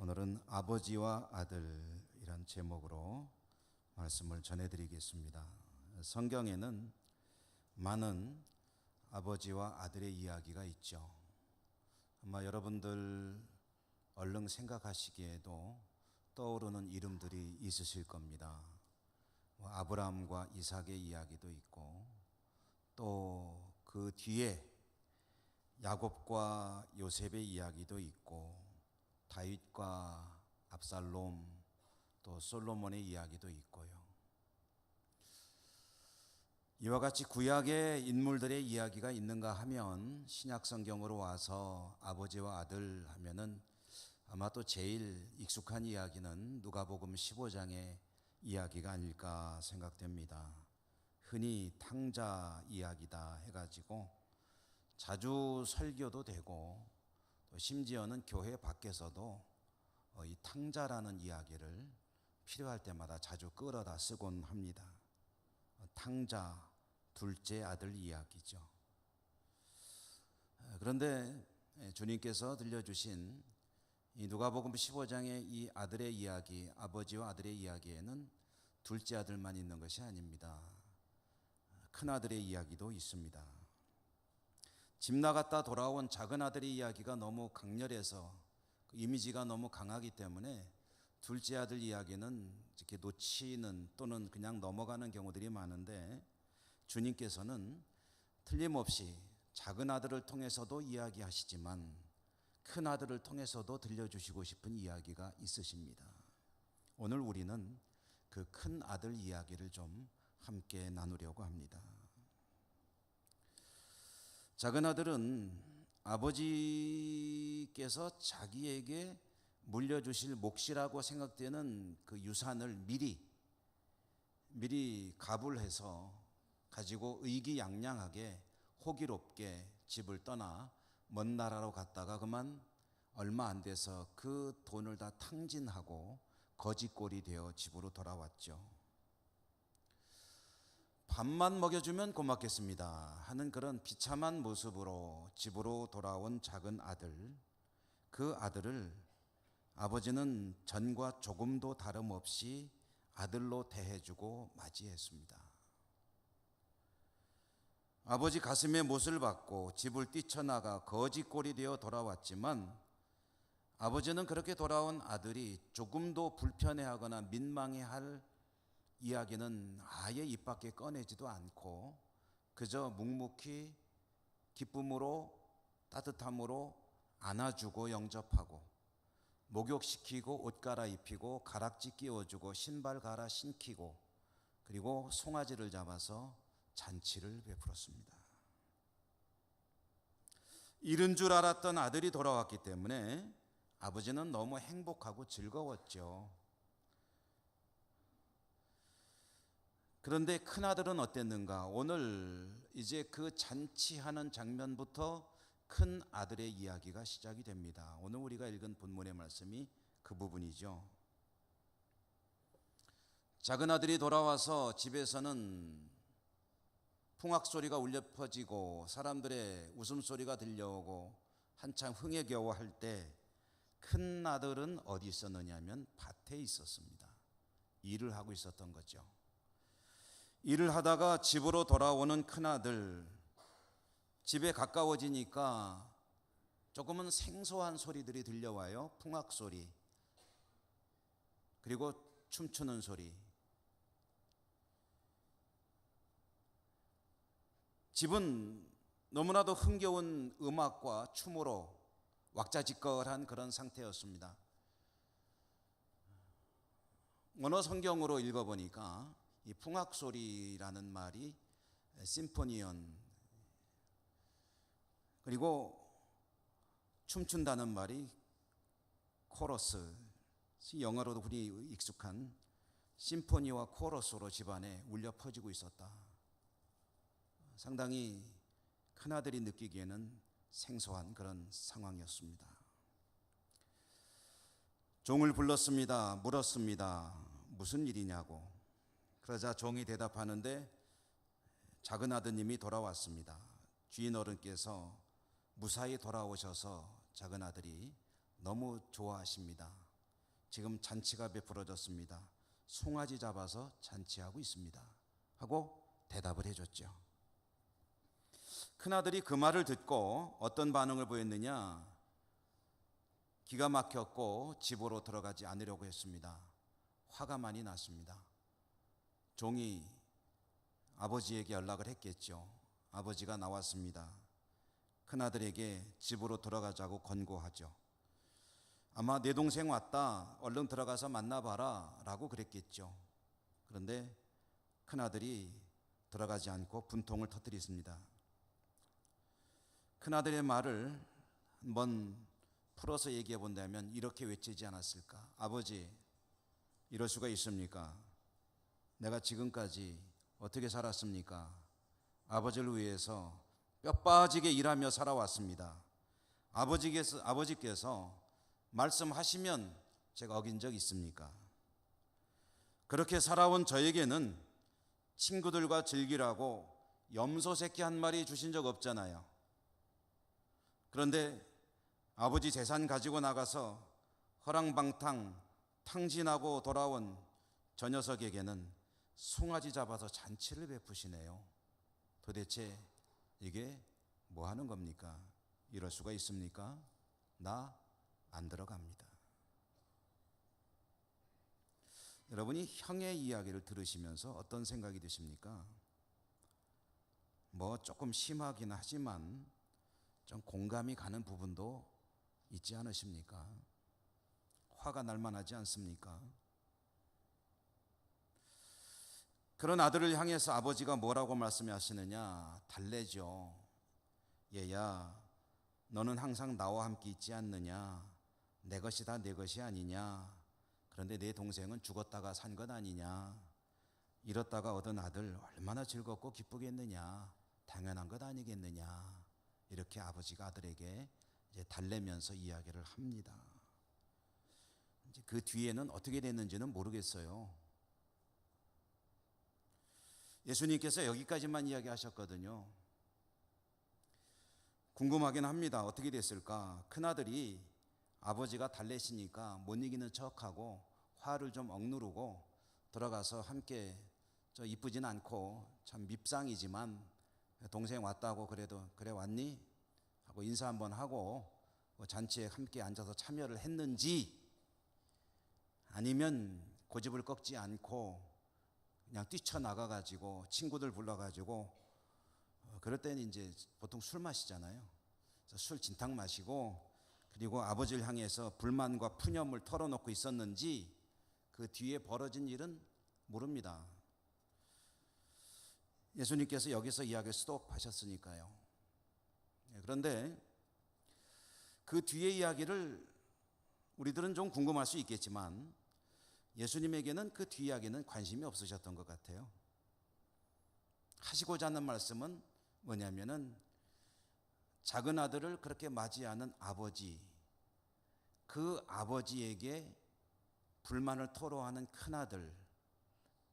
오늘은 아버지와 아들이란 제목으로 말씀을 전해드리겠습니다. 성경에는 많은 아버지와 아들의 이야기가 있죠. 아마 여러분들 얼른 생각하시기에도 떠오르는 이름들이 있으실 겁니다. 아브라함과 이삭의 이야기도 있고, 또 그 뒤에 야곱과 요셉의 이야기도 있고, 다윗과 압살롬, 또 솔로몬의 이야기도 있고요. 이와 같이 구약의 인물들의 이야기가 있는가 하면 신약 성경으로 와서 아버지와 아들 하면은 아마 또 제일 익숙한 이야기는 누가복음 15장의 이야기가 아닐까 생각됩니다. 흔히 탕자 이야기다 해가지고 자주 설교도 되고, 또 심지어는 교회 밖에서도 이 탕자라는 이야기를 필요할 때마다 자주 끌어다 쓰곤 합니다. 탕자, 둘째 아들 이야기죠. 그런데 주님께서 들려주신 이 누가복음 15장의 이 아들의 이야기, 아버지와 아들의 이야기에는 둘째 아들만 있는 것이 아닙니다. 큰아들의 이야기도 있습니다. 집 나갔다 돌아온 작은 아들의 이야기가 너무 강렬해서 그 이미지가 너무 강하기 때문에 둘째 아들 이야기는 이렇게 놓치는 또는 그냥 넘어가는 경우들이 많은데, 주님께서는 틀림없이 작은 아들을 통해서도 이야기하시지만 큰 아들을 통해서도 들려주시고 싶은 이야기가 있으십니다. 오늘 우리는 그 큰 아들 이야기를 좀 함께 나누려고 합니다. 작은 아들은 아버지께서 자기에게 물려주실 몫이라고 생각되는 그 유산을 미리 가불해서 가지고 의기양양하게 호기롭게 집을 떠나 먼 나라로 갔다가 그만 얼마 안 돼서 그 돈을 다 탕진하고 거지꼴이 되어 집으로 돌아왔죠. 밥만 먹여주면 고맙겠습니다 하는 그런 비참한 모습으로 집으로 돌아온 작은 아들, 그 아들을 아버지는 전과 조금도 다름없이 아들로 대해주고 맞이했습니다. 아버지 가슴에 못을 박고 집을 뛰쳐나가 거지꼴이 되어 돌아왔지만, 아버지는 그렇게 돌아온 아들이 조금도 불편해하거나 민망해할 이야기는 아예 입 밖에 꺼내지도 않고 그저 묵묵히 기쁨으로 따뜻함으로 안아주고 영접하고, 목욕시키고 옷 갈아입히고 가락지 끼워주고 신발 갈아 신기고, 그리고 송아지를 잡아서 잔치를 베풀었습니다. 잃은 줄 알았던 아들이 돌아왔기 때문에 아버지는 너무 행복하고 즐거웠죠. 그런데 큰아들은 어땠는가? 오늘 이제 그 잔치하는 장면부터 큰 아들의 이야기가 시작이 됩니다. 오늘 우리가 읽은 본문의 말씀이 그 부분이죠. 작은 아들이 돌아와서 집에서는 풍악소리가 울려 퍼지고 사람들의 웃음소리가 들려오고 한참 흥에 겨워할 때, 큰 아들은 어디 있었느냐 하면 밭에 있었습니다. 일을 하고 있었던 거죠. 일을 하다가 집으로 돌아오는 큰아들, 집에 가까워지니까 조금은 생소한 소리들이 들려와요. 풍악소리, 그리고 춤추는 소리. 집은 너무나도 흥겨운 음악과 춤으로 왁자지껄한 그런 상태였습니다. 언어 성경으로 읽어보니까 이 풍악소리라는 말이 심포니언, 그리고 춤춘다는 말이 코러스, 영어로도 흔히 익숙한 심포니와 코러스로 집안에 울려 퍼지고 있었다. 상당히 큰아들이 느끼기에는 생소한 그런 상황이었습니다. 종을 불렀습니다. 물었습니다. 무슨 일이냐고. 그러자 종이 대답하는데 작은 아드님이 돌아왔습니다. 주인 어른께서 무사히 돌아오셔서 작은 아들이 너무 좋아하십니다. 지금 잔치가 베풀어졌습니다. 송아지 잡아서 잔치하고 있습니다. 하고 대답을 해줬죠. 큰아들이 그 말을 듣고 어떤 반응을 보였느냐? 기가 막혔고 집으로 들어가지 않으려고 했습니다. 화가 많이 났습니다. 종이 아버지에게 연락을 했겠죠. 아버지가 나왔습니다. 큰아들에게 집으로 들어가자고 권고하죠. 아마 내 동생 왔다, 얼른 들어가서 만나봐라 라고 그랬겠죠. 그런데 큰아들이 들어가지 않고 분통을 터뜨렸습니다. 큰아들의 말을 한번 풀어서 얘기해 본다면 이렇게 외치지 않았을까? 아버지, 이럴 수가 있습니까? 내가 지금까지 어떻게 살았습니까? 아버지를 위해서 뼈 빠지게 일하며 살아왔습니다. 아버지께서 말씀하시면 제가 어긴 적 있습니까? 그렇게 살아온 저에게는 친구들과 즐기라고 염소 새끼 한 마리 주신 적 없잖아요. 그런데 아버지 재산 가지고 나가서 허랑방탕 탕진하고 돌아온 저 녀석에게는 송아지 잡아서 잔치를 베푸시네요. 도대체 이게 뭐 하는 겁니까? 이럴 수가 있습니까? 나 안 들어갑니다. 여러분이 형의 이야기를 들으시면서 어떤 생각이 드십니까? 뭐 조금 심하긴 하지만 좀 공감이 가는 부분도 있지 않으십니까? 화가 날 만하지 않습니까? 그런 아들을 향해서 아버지가 뭐라고 말씀하시느냐? 달래죠. 얘야, 너는 항상 나와 함께 있지 않느냐? 내 것이 다 내 것이 아니냐? 그런데 내 동생은 죽었다가 산 것 아니냐? 잃었다가 얻은 아들 얼마나 즐겁고 기쁘겠느냐? 당연한 것 아니겠느냐? 이렇게 아버지가 아들에게 이제 달래면서 이야기를 합니다. 이제 그 뒤에는 어떻게 됐는지는 모르겠어요. 예수님께서 여기까지만 이야기하셨거든요. 궁금하긴 합니다. 어떻게 됐을까? 큰아들이 아버지가 달래시니까 못 이기는 척하고 화를 좀 억누르고 들어가서 함께 저 이쁘진 않고 참 밉상이지만 동생 왔다고 그래도 그래 왔니? 하고 인사 한번 하고 잔치에 함께 앉아서 참여를 했는지 아니면 고집을 꺾지 않고 그냥 뛰쳐나가가지고 친구들 불러가지고 그럴 때는 이제 보통 술 마시잖아요. 그래서 술 진탕 마시고 그리고 아버지를 향해서 불만과 푸념을 털어놓고 있었는지 그 뒤에 벌어진 일은 모릅니다. 예수님께서 여기서 이야기를 스톱하셨으니까요. 그런데 그 뒤의 이야기를 우리들은 좀 궁금할 수 있겠지만 예수님에게는 그 뒤 이야기는 관심이 없으셨던 것 같아요. 하시고자 하는 말씀은 뭐냐면은 작은 아들을 그렇게 맞이하는 아버지, 그 아버지에게 불만을 토로하는 큰아들,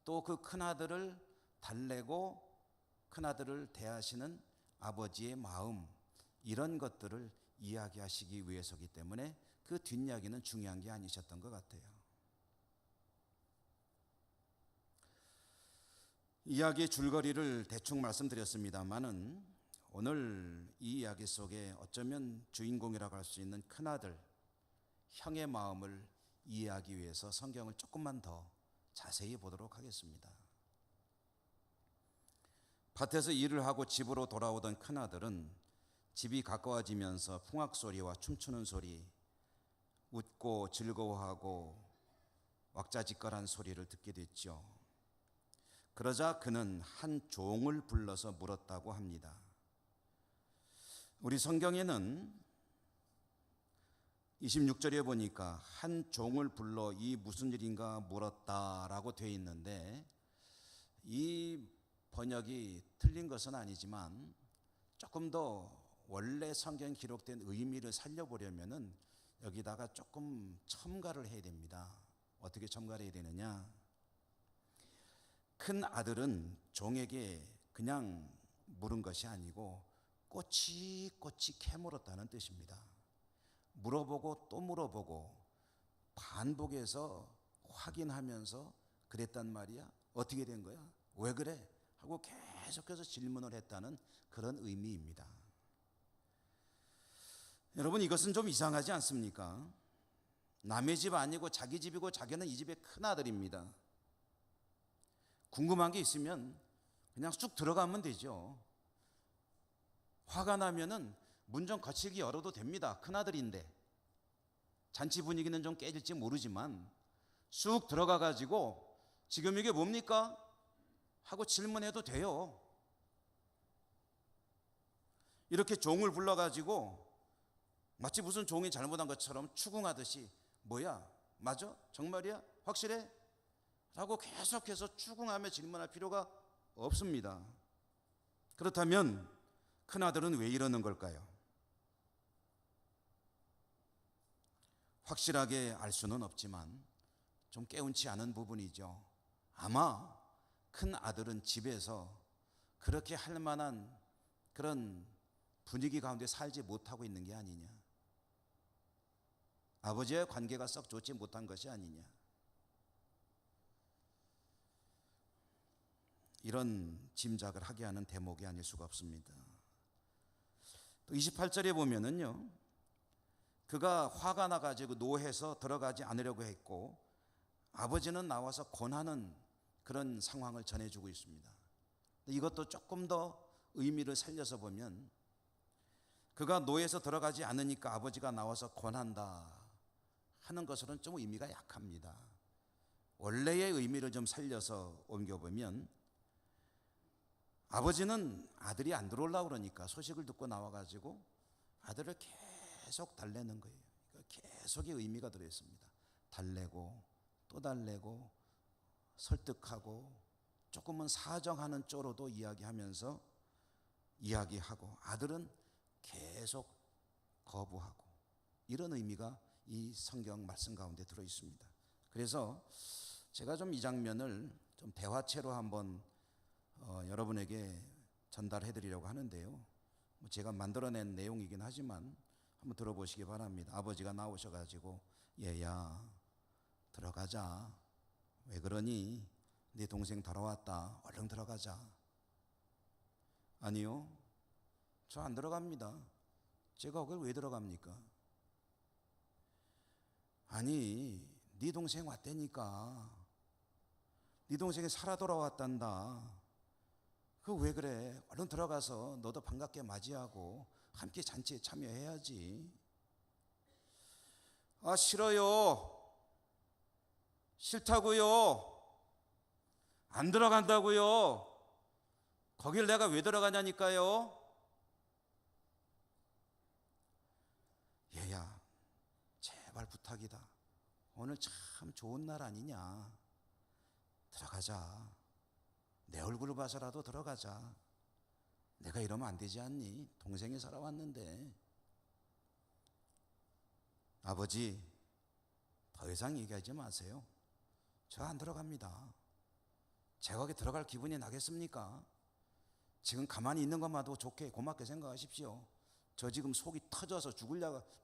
또 그 큰아들을 달래고 큰아들을 대하시는 아버지의 마음, 이런 것들을 이야기하시기 위해서이기 때문에 그 뒷이야기는 중요한 게 아니셨던 것 같아요. 이야기의 줄거리를 대충 말씀드렸습니다마는 오늘 이 이야기 속에 어쩌면 주인공이라고 할 수 있는 큰아들, 형의 마음을 이해하기 위해서 성경을 조금만 더 자세히 보도록 하겠습니다. 밭에서 일을 하고 집으로 돌아오던 큰아들은 집이 가까워지면서 풍악소리와 춤추는 소리, 웃고 즐거워하고 왁자지껄한 소리를 듣게 됐죠. 그러자 그는 한 종을 불러서 물었다고 합니다. 우리 성경에는 26절에 보니까 한 종을 불러 이 무슨 일인가 물었다라고 되어 있는데 이 번역이 틀린 것은 아니지만 조금 더 원래 성경 기록된 의미를 살려보려면은 여기다가 조금 첨가를 해야 됩니다. 어떻게 첨가를 해야 되느냐? 큰 아들은 종에게 그냥 물은 것이 아니고 꼬치꼬치 캐물었다는 뜻입니다. 물어보고 또 물어보고 반복해서 확인하면서 그랬단 말이야. 어떻게 된 거야? 왜 그래? 하고 계속해서 질문을 했다는 그런 의미입니다. 여러분, 이것은 좀 이상하지 않습니까? 남의 집 아니고 자기 집이고 자기는 이 집의 큰아들입니다. 궁금한 게 있으면 그냥 쑥 들어가면 되죠. 화가 나면은 문 좀 거칠게 열어도 됩니다. 큰아들인데. 잔치 분위기는 좀 깨질지 모르지만 쑥 들어가 가지고 지금 이게 뭡니까? 하고 질문해도 돼요. 이렇게 종을 불러 가지고 마치 무슨 종이 잘못한 것처럼 추궁하듯이 뭐야? 맞아? 정말이야? 확실해? 라고 계속해서 추궁하며 질문할 필요가 없습니다. 그렇다면 큰아들은 왜 이러는 걸까요? 확실하게 알 수는 없지만 좀 깨운치 않은 부분이죠. 아마 큰아들은 집에서 그렇게 할 만한 그런 분위기 가운데 살지 못하고 있는 게 아니냐. 아버지와의 관계가 썩 좋지 못한 것이 아니냐. 이런 짐작을 하게 하는 대목이 아닐 수가 없습니다. 또 28절에 보면은요, 그가 화가 나가지고 노해서 들어가지 않으려고 했고 아버지는 나와서 권하는 그런 상황을 전해주고 있습니다. 이것도 조금 더 의미를 살려서 보면 그가 노해서 들어가지 않으니까 아버지가 나와서 권한다 하는 것으로는 좀 의미가 약합니다. 원래의 의미를 좀 살려서 옮겨보면 아버지는 아들이 안 들어오려고 그러니까 소식을 듣고 나와가지고 아들을 계속 달래는 거예요. 그러니까 계속의 의미가 들어있습니다. 달래고 또 달래고 설득하고 조금은 사정하는 쪽으로도 이야기하면서 이야기하고 아들은 계속 거부하고 이런 의미가 이 성경 말씀 가운데 들어있습니다. 그래서 제가 좀 이 장면을 좀 대화체로 한번 여러분에게 전달해 드리려고 하는데요. 제가 만들어낸 내용이긴 하지만 한번 들어보시기 바랍니다. 아버지가 나오셔가지고 얘야 들어가자. 왜 그러니? 네 동생 돌아왔다. 얼른 들어가자. 아니요, 저 안 들어갑니다. 제가 거길 왜 들어갑니까? 아니, 네 동생 왔다니까. 네 동생이 살아 돌아왔단다. 그 왜 그래? 얼른 들어가서 너도 반갑게 맞이하고 함께 잔치에 참여해야지. 아, 싫어요. 싫다고요. 안 들어간다고요. 거길 내가 왜 들어가냐니까요. 얘야, 제발 부탁이다. 오늘 참 좋은 날 아니냐. 들어가자. 내 얼굴을 봐서라도 들어가자. 내가 이러면 안 되지 않니? 동생이 살아왔는데. 아버지, 더 이상 얘기하지 마세요. 저 안 들어갑니다. 제가 거기 들어갈 기분이 나겠습니까? 지금 가만히 있는 것만도 좋게 고맙게 생각하십시오. 저 지금 속이 터져서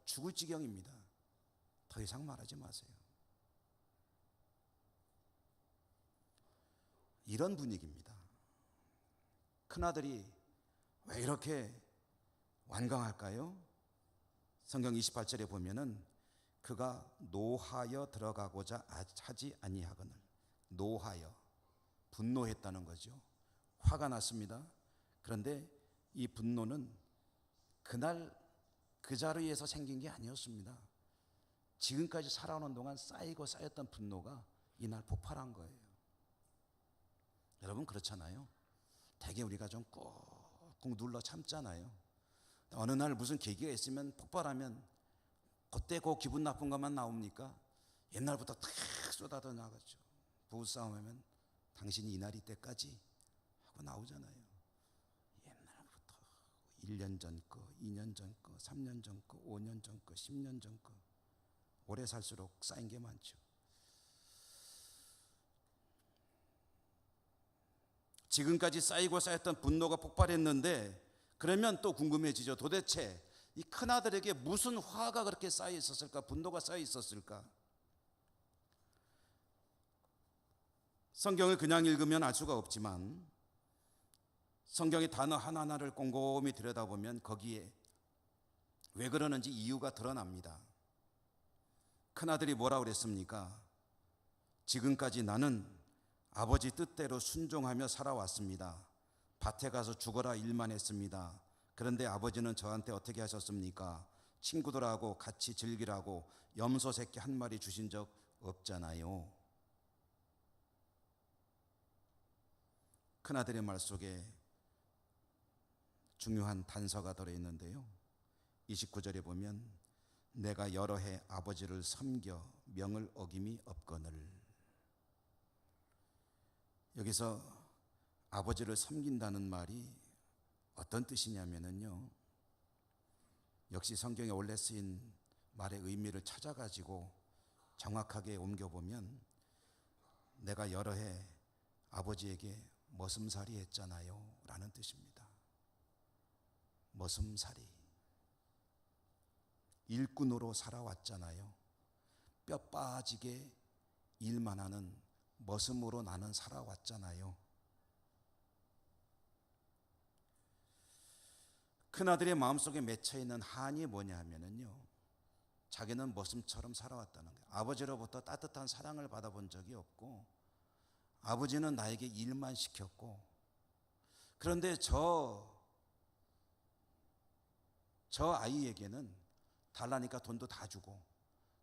죽을 지경입니다. 더 이상 말하지 마세요. 이런 분위기입니다. 큰아들이 왜 이렇게 완강할까요? 성경 28절에 보면은 그가 노하여 들어가고자 하지 아니하거늘. 노하여, 분노했다는 거죠. 화가 났습니다. 그런데 이 분노는 그날 그 자리에서 생긴 게 아니었습니다. 지금까지 살아오는 동안 쌓이고 쌓였던 분노가 이날 폭발한 거예요. 여러분 그렇잖아요. 대개 우리가 좀 꾹꾹 눌러 참잖아요. 어느 날 무슨 계기가 있으면 폭발하면 그때 그 기분 나쁜 것만 나옵니까? 옛날부터 탁 쏟아져 나가죠. 부부싸움하면 당신이 이날이 때까지 하고 나오잖아요. 옛날부터 1년 전 거, 2년 전 거, 3년 전 거, 5년 전 거, 10년 전 거. 오래 살수록 쌓인 게 많죠. 지금까지 쌓이고 쌓였던 분노가 폭발했는데 그러면 또 궁금해지죠. 도대체 이 큰아들에게 무슨 화가 그렇게 쌓여 있었을까? 분노가 쌓여 있었을까? 성경을 그냥 읽으면 알 수가 없지만 성경의 단어 하나하나를 꼼꼼히 들여다보면 거기에 왜 그러는지 이유가 드러납니다. 큰아들이 뭐라고 그랬습니까? 지금까지 나는 아버지 뜻대로 순종하며 살아왔습니다. 밭에 가서 죽어라 일만 했습니다. 그런데 아버지는 저한테 어떻게 하셨습니까? 친구들하고 같이 즐기라고 염소 새끼 한 마리 주신 적 없잖아요. 큰아들의 말 속에 중요한 단서가 들어있는데요. 29절에 보면 내가 여러 해 아버지를 섬겨 명을 어김이 없거늘. 여기서 아버지를 섬긴다는 말이 어떤 뜻이냐면요, 역시 성경에 원래 쓰인 말의 의미를 찾아가지고 정확하게 옮겨보면 내가 여러 해 아버지에게 머슴살이 했잖아요 라는 뜻입니다. 머슴살이, 일꾼으로 살아왔잖아요. 뼈 빠지게 일만 하는 머슴으로 나는 살아왔잖아요. 큰아들의 마음속에 맺혀있는 한이 뭐냐 하면요, 자기는 머슴처럼 살아왔다는 거예요. 아버지로부터 따뜻한 사랑을 받아본 적이 없고 아버지는 나에게 일만 시켰고, 그런데 저 아이에게는 달라니까 돈도 다 주고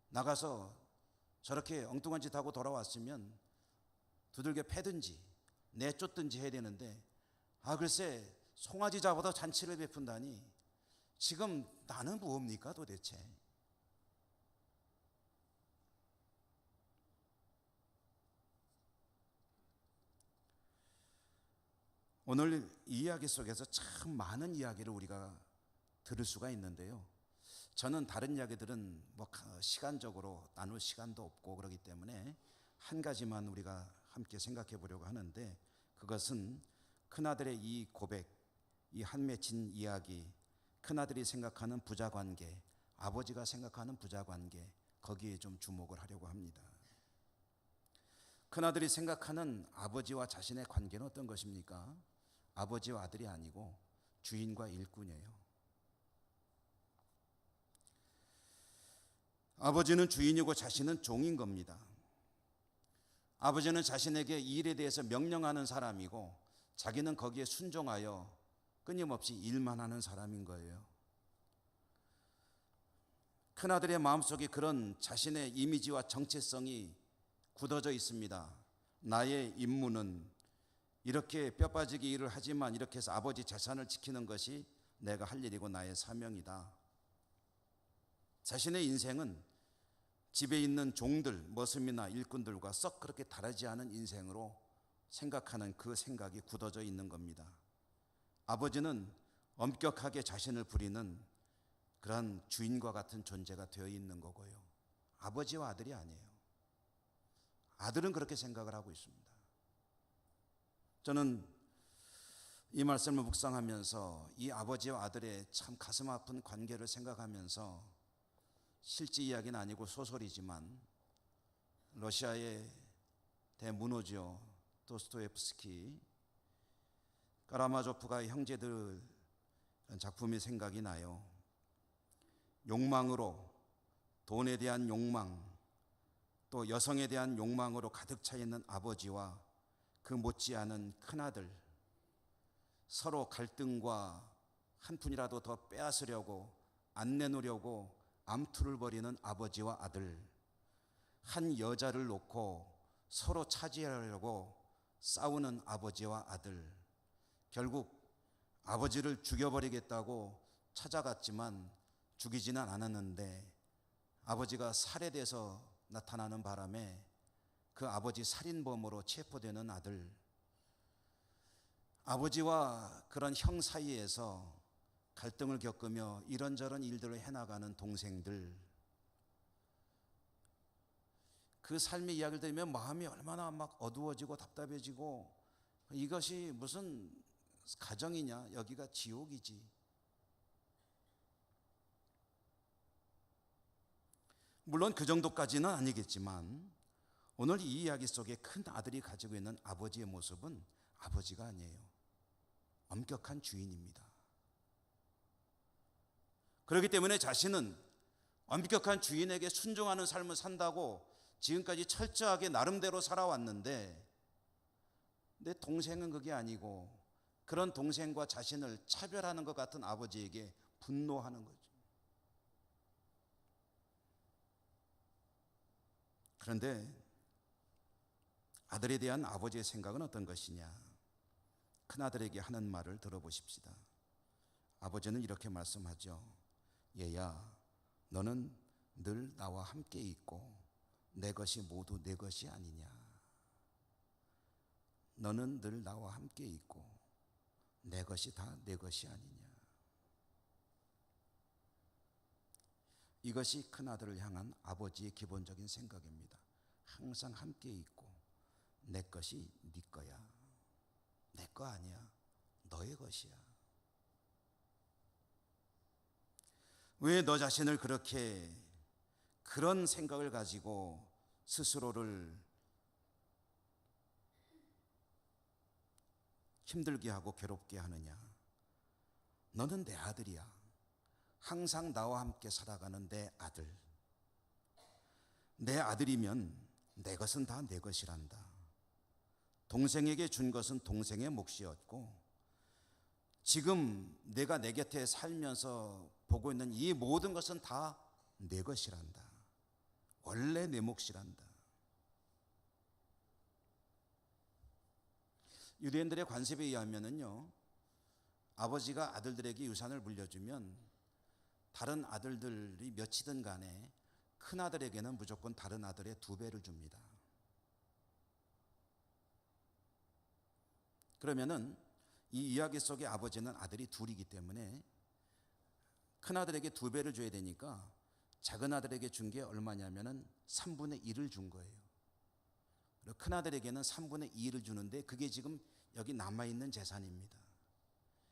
나가서 저렇게 엉뚱한 짓 하고 돌아왔으면 두들겨 패든지 내쫓든지 해야 되는데, 글쎄 송아지 잡아도 잔치를 베푼다니 지금 나는 뭡니까 도대체? 오늘 이 이야기 속에서 참 많은 이야기를 우리가 들을 수가 있는데요, 저는 다른 이야기들은 시간적으로 나눌 시간도 없고 그렇기 때문에 한 가지만 우리가 함께 생각해 보려고 하는데, 그것은 큰아들의 이 고백, 이 한 맺힌 이야기, 큰아들이 생각하는 부자관계, 아버지가 생각하는 부자관계, 거기에 좀 주목을 하려고 합니다. 큰아들이 생각하는 아버지와 자신의 관계는 어떤 것입니까? 아버지와 아들이 아니고 주인과 일꾼이에요. 아버지는 주인이고 자신은 종인 겁니다. 아버지는 자신에게 이 일에 대해서 명령하는 사람이고 자기는 거기에 순종하여 끊임없이 일만 하는 사람인 거예요. 큰아들의 마음속에 그런 자신의 이미지와 정체성이 굳어져 있습니다. 나의 임무는 이렇게 뼈 빠지게 일을 하지만 이렇게 해서 아버지 재산을 지키는 것이 내가 할 일이고 나의 사명이다. 자신의 인생은 집에 있는 종들, 머슴이나 일꾼들과 썩 그렇게 다르지 않은 인생으로 생각하는 그 생각이 굳어져 있는 겁니다. 아버지는 엄격하게 자신을 부리는 그런 주인과 같은 존재가 되어 있는 거고요, 아버지와 아들이 아니에요. 아들은 그렇게 생각을 하고 있습니다. 저는 이 말씀을 묵상하면서 이 아버지와 아들의 참 가슴 아픈 관계를 생각하면서, 실제 이야기는 아니고 소설이지만 러시아의 대문호죠, 도스토옙스키, 까라마조프가의 형제들 작품이 생각이 나요. 욕망으로, 돈에 대한 욕망, 또 여성에 대한 욕망으로 가득 차 있는 아버지와 그 못지않은 큰아들, 서로 갈등과 한 푼이라도 더 빼앗으려고 안 내놓으려고 암투를 벌이는 아버지와 아들, 한 여자를 놓고 서로 차지하려고 싸우는 아버지와 아들, 결국 아버지를 죽여버리겠다고 찾아갔지만 죽이지는 않았는데 아버지가 살해돼서 나타나는 바람에 그 아버지 살인범으로 체포되는 아들, 아버지와 그런 형 사이에서 갈등을 겪으며 이런저런 일들을 해나가는 동생들, 그 삶의 이야기를 들으면 마음이 얼마나 막 어두워지고 답답해지고, 이것이 무슨 가정이냐, 여기가 지옥이지. 물론 그 정도까지는 아니겠지만 오늘 이 이야기 속에 큰 아들이 가지고 있는 아버지의 모습은 아버지가 아니에요. 엄격한 주인입니다. 그렇기 때문에 자신은 엄격한 주인에게 순종하는 삶을 산다고 지금까지 철저하게 나름대로 살아왔는데, 내 동생은 그게 아니고 그런 동생과 자신을 차별하는 것 같은 아버지에게 분노하는 거죠. 그런데 아들에 대한 아버지의 생각은 어떤 것이냐? 큰아들에게 하는 말을 들어보십시다. 아버지는 이렇게 말씀하죠. 얘야, 너는 늘 나와 함께 있고 내 것이 모두 내 것이 아니냐. 너는 늘 나와 함께 있고 내 것이 다 내 것이 아니냐. 이것이 큰아들을 향한 아버지의 기본적인 생각입니다. 항상 함께 있고 내 것이 네 거야. 내 거 아니야. 너의 것이야. 왜 너 자신을 그렇게 그런 생각을 가지고 스스로를 힘들게 하고 괴롭게 하느냐? 너는 내 아들이야. 항상 나와 함께 살아가는 내 아들. 내 아들이면 내 것은 다 내 것이란다. 동생에게 준 것은 동생의 몫이었고, 지금 내가 내 곁에 살면서 보고 있는 이 모든 것은 다 내 것이란다. 원래 내 몫이란다. 유대인들의 관습에 의하면요, 아버지가 아들들에게 유산을 물려주면 다른 아들들이 몇이든 간에 큰 아들에게는 무조건 다른 아들의 2배를 줍니다. 그러면은 이 이야기 속의 아버지는 아들이 둘이기 때문에 큰 아들에게 2배를 줘야 되니까 작은 아들에게 준 게 얼마냐면은 3분의 1을 준 거예요. 그리고 큰 아들에게는 3분의 2를 주는데 그게 지금 여기 남아있는 재산입니다.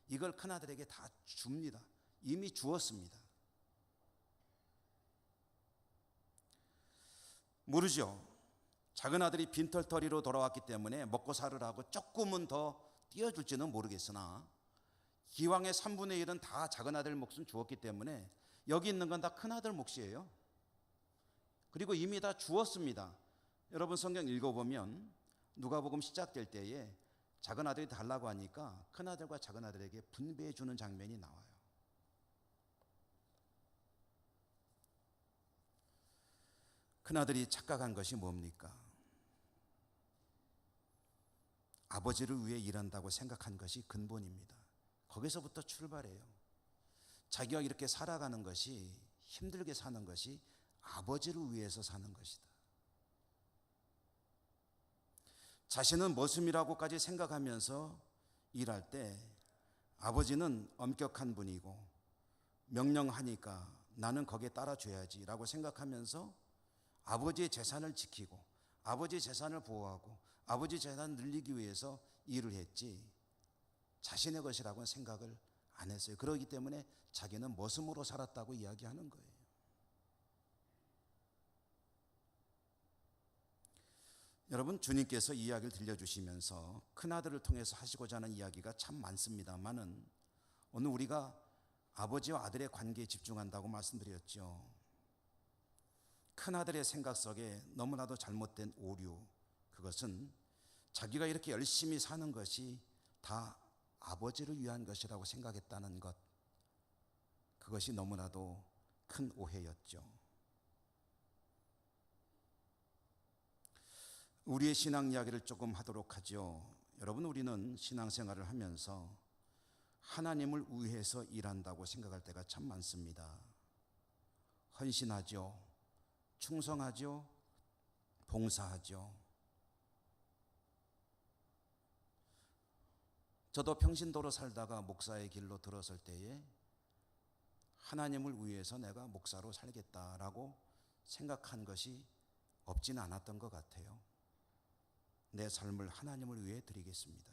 이걸 큰 아들에게 다 줍니다. 이미 주었습니다. 모르죠. 작은 아들이 빈털터리로 돌아왔기 때문에 먹고 살으라고 조금은 더 띄워줄지는 모르겠으나 기왕의 3분의 1은 다 작은 아들 몫은 주었기 때문에 여기 있는 건 다 큰 아들 몫이에요. 그리고 이미 다 주었습니다. 여러분 성경 읽어보면 누가복음 시작될 때에 작은 아들이 달라고 하니까 큰 아들과 작은 아들에게 분배해 주는 장면이 나와요. 큰 아들이 착각한 것이 뭡니까? 아버지를 위해 일한다고 생각한 것이 근본입니다. 거기서부터 출발해요. 자기가 이렇게 살아가는 것이, 힘들게 사는 것이 아버지를 위해서 사는 것이다. 자신은 머슴이라고까지 생각하면서 일할 때 아버지는 엄격한 분이고 명령하니까 나는 거기에 따라줘야지 라고 생각하면서 아버지의 재산을 지키고 아버지의 재산을 보호하고 아버지의 재산을 늘리기 위해서 일을 했지 자신의 것이라고는 생각을 안 했어요. 그렇기 때문에 자기는 머슴으로 살았다고 이야기하는 거예요. 여러분, 주님께서 이 이야기를 들려주시면서 큰아들을 통해서 하시고자 하는 이야기가 참 많습니다만은 오늘 우리가 아버지와 아들의 관계에 집중한다고 말씀드렸죠. 큰아들의 생각 속에 너무나도 잘못된 오류, 그것은 자기가 이렇게 열심히 사는 것이 다 아버지를 위한 것이라고 생각했다는 것, 그것이 너무나도 큰 오해였죠. 우리의 신앙 이야기를 조금 하도록 하죠. 여러분, 우리는 신앙생활을 하면서 하나님을 위해서 일한다고 생각할 때가 참 많습니다. 헌신하죠. 충성하죠. 봉사하죠. 저도 평신도로 살다가 목사의 길로 들어설 때에 하나님을 위해서 내가 목사로 살겠다라고 생각한 것이 없지는 않았던 것 같아요. 내 삶을 하나님을 위해 드리겠습니다.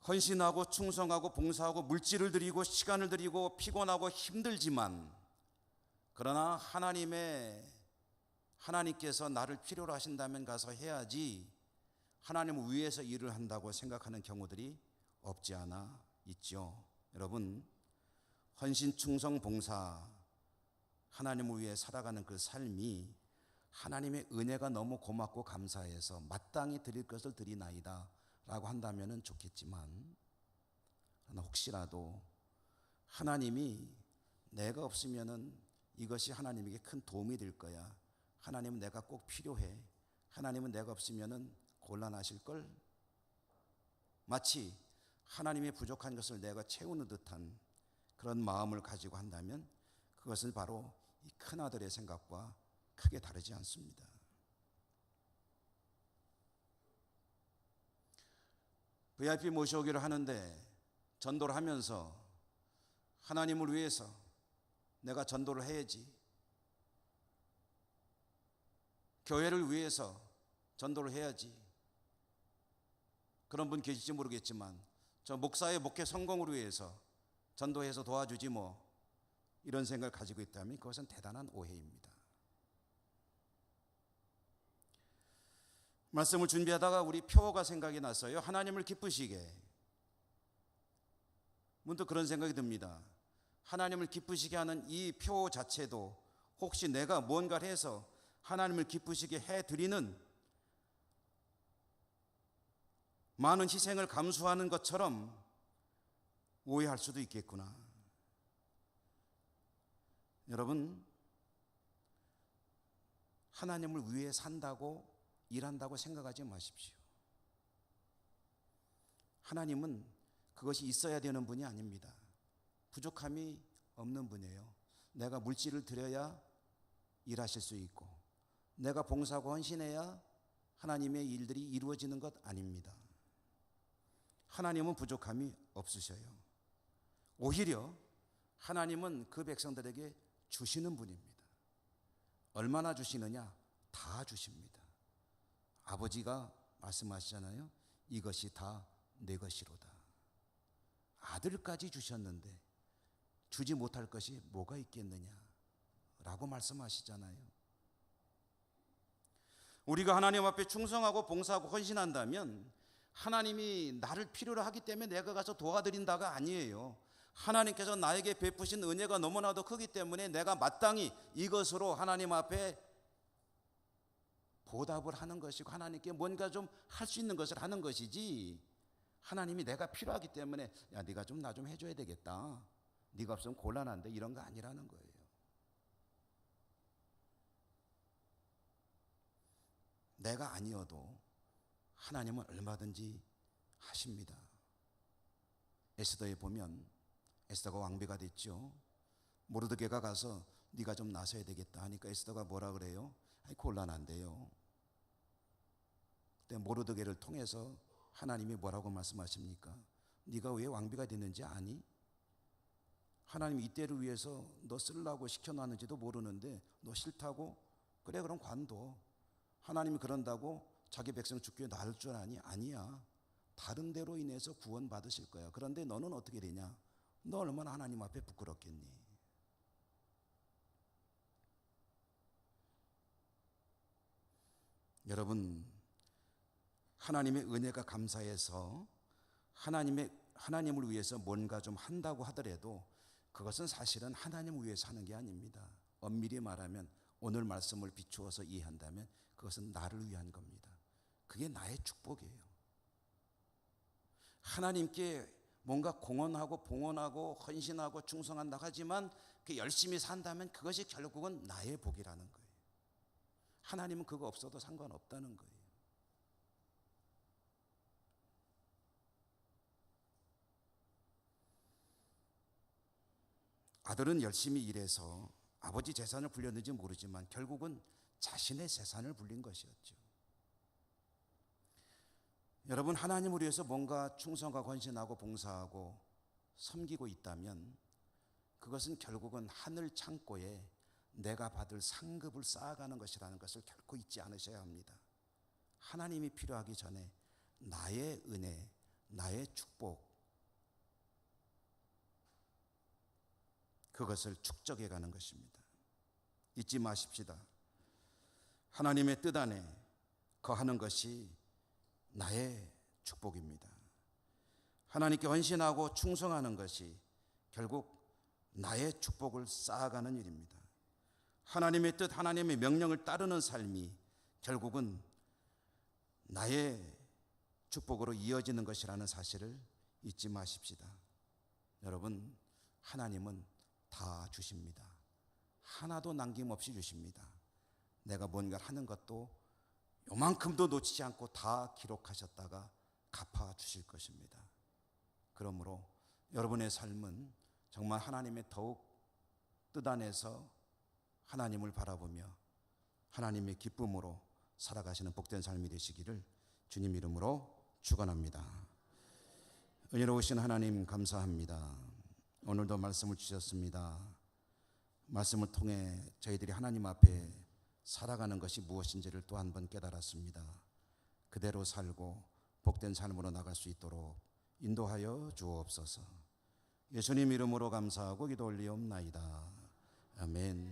헌신하고 충성하고 봉사하고 물질을 드리고 시간을 드리고 피곤하고 힘들지만, 그러나 하나님의 하나님께서 나를 필요로 하신다면 가서 해야지 하나님을 위해서 일을 한다고 생각하는 경우들이 없지 않아 있죠. 여러분, 헌신, 충성, 봉사, 하나님을 위해 살아가는 그 삶이 하나님의 은혜가 너무 고맙고 감사해서 마땅히 드릴 것을 드리나이다 라고 한다면 좋겠지만, 혹시라도 하나님이 내가 없으면 이것이 하나님에게 큰 도움이 될 거야, 하나님은 내가 꼭 필요해, 하나님은 내가 없으면 곤란하실걸, 마치 하나님의 부족한 것을 내가 채우는 듯한 그런 마음을 가지고 한다면 그것은 바로 이 큰아들의 생각과 크게 다르지 않습니다. VIP 모셔오기를 하는데 전도를 하면서 하나님을 위해서 내가 전도를 해야지, 교회를 위해서 전도를 해야지, 그런 분 계실지 모르겠지만 저 목사의 목회 성공을 위해서 전도해서 도와주지 뭐, 이런 생각을 가지고 있다면 그것은 대단한 오해입니다. 말씀을 준비하다가 우리 표어가 생각이 났어요. 하나님을 기쁘시게. 문득 그런 생각이 듭니다. 하나님을 기쁘시게 하는 이 표 자체도 혹시 내가 뭔가를 해서 하나님을 기쁘시게 해드리는, 많은 희생을 감수하는 것처럼 오해할 수도 있겠구나. 여러분, 하나님을 위해 산다고 일한다고 생각하지 마십시오. 하나님은 그것이 있어야 되는 분이 아닙니다. 부족함이 없는 분이에요. 내가 물질을 드려야 일하실 수 있고, 내가 봉사하고 헌신해야 하나님의 일들이 이루어지는 것 아닙니다. 하나님은 부족함이 없으셔요. 오히려 하나님은 그 백성들에게 주시는 분입니다. 얼마나 주시느냐? 다 주십니다. 아버지가 말씀하시잖아요. 이것이 다 내 것이로다. 아들까지 주셨는데 주지 못할 것이 뭐가 있겠느냐 라고 말씀하시잖아요. 우리가 하나님 앞에 충성하고 봉사하고 헌신한다면 하나님이 나를 필요로 하기 때문에 내가 가서 도와드린다가 아니에요. 하나님께서 나에게 베푸신 은혜가 너무나도 크기 때문에 내가 마땅히 이것으로 하나님 앞에 보답을 하는 것이고, 하나님께 뭔가 좀 할 수 있는 것을 하는 것이지, 하나님이 내가 필요하기 때문에 야, 네가 좀 나 좀 해줘야 되겠다, 네가 없으면 곤란한데, 이런 거 아니라는 거예요. 내가 아니어도 하나님은 얼마든지 하십니다. 에스더에 보면 에스더가 왕비가 됐죠. 모르드게가 가서 네가 좀 나서야 되겠다 하니까 에스더가 뭐라 그래요? 아니, 곤란한데요. 그때 모르드게를 통해서 하나님이 뭐라고 말씀하십니까? 네가 왜 왕비가 됐는지 아니? 하나님이 이때를 위해서 너 쓰려고 시켜놨는지도 모르는데 너 싫다고? 그래, 그럼 관둬. 하나님이 그런다고 자기 백성 죽게 놔둘 줄 아니? 아니야. 다른 데로 인해서 구원 받으실 거야. 그런데 너는 어떻게 되냐? 너 얼마나 하나님 앞에 부끄럽겠니? 여러분, 하나님의 은혜가 감사해서 하나님을 위해서 뭔가 좀 한다고 하더라도 그것은 사실은 하나님을 위해서 하는 게 아닙니다. 엄밀히 말하면 오늘 말씀을 비추어서 이해한다면 그것은 나를 위한 겁니다. 그게 나의 축복이에요. 하나님께 뭔가 공헌하고 봉헌하고 헌신하고 충성한다 하지만 열심히 산다면 그것이 결국은 나의 복이라는 거예요. 하나님은 그거 없어도 상관없다는 거예요. 아들은 열심히 일해서 아버지 재산을 불렸는지 모르지만 결국은 자신의 재산을 불린 것이었죠. 여러분, 하나님을 위해서 뭔가 충성하고 헌신하고 봉사하고 섬기고 있다면 그것은 결국은 하늘 창고에 내가 받을 상급을 쌓아가는 것이라는 것을 결코 잊지 않으셔야 합니다. 하나님이 필요하기 전에 나의 은혜, 나의 축복, 그것을 축적해 가는 것입니다. 잊지 마십시다. 하나님의 뜻 안에 거하는 것이 나의 축복입니다. 하나님께 헌신하고 충성하는 것이 결국 나의 축복을 쌓아가는 일입니다. 하나님의 뜻, 하나님의 명령을 따르는 삶이 결국은 나의 축복으로 이어지는 것이라는 사실을 잊지 마십시다. 여러분, 하나님은 다 주십니다. 하나도 남김없이 주십니다. 내가 뭔가를 하는 것도 요만큼도 놓치지 않고 다 기록하셨다가 갚아주실 것입니다. 그러므로 여러분의 삶은 정말 하나님의 더욱 뜻 안에서 하나님을 바라보며 하나님의 기쁨으로 살아가시는 복된 삶이 되시기를 주님 이름으로 축원합니다. 은혜로우신 하나님 감사합니다. 오늘도 말씀을 주셨습니다. 말씀을 통해 저희들이 하나님 앞에 살아가는 것이 무엇인지를 또 한 번 깨달았습니다. 그대로 살고 복된 삶으로 나갈 수 있도록 인도하여 주옵소서. 예수님 이름으로 감사하고 기도 올리옵나이다. 아멘.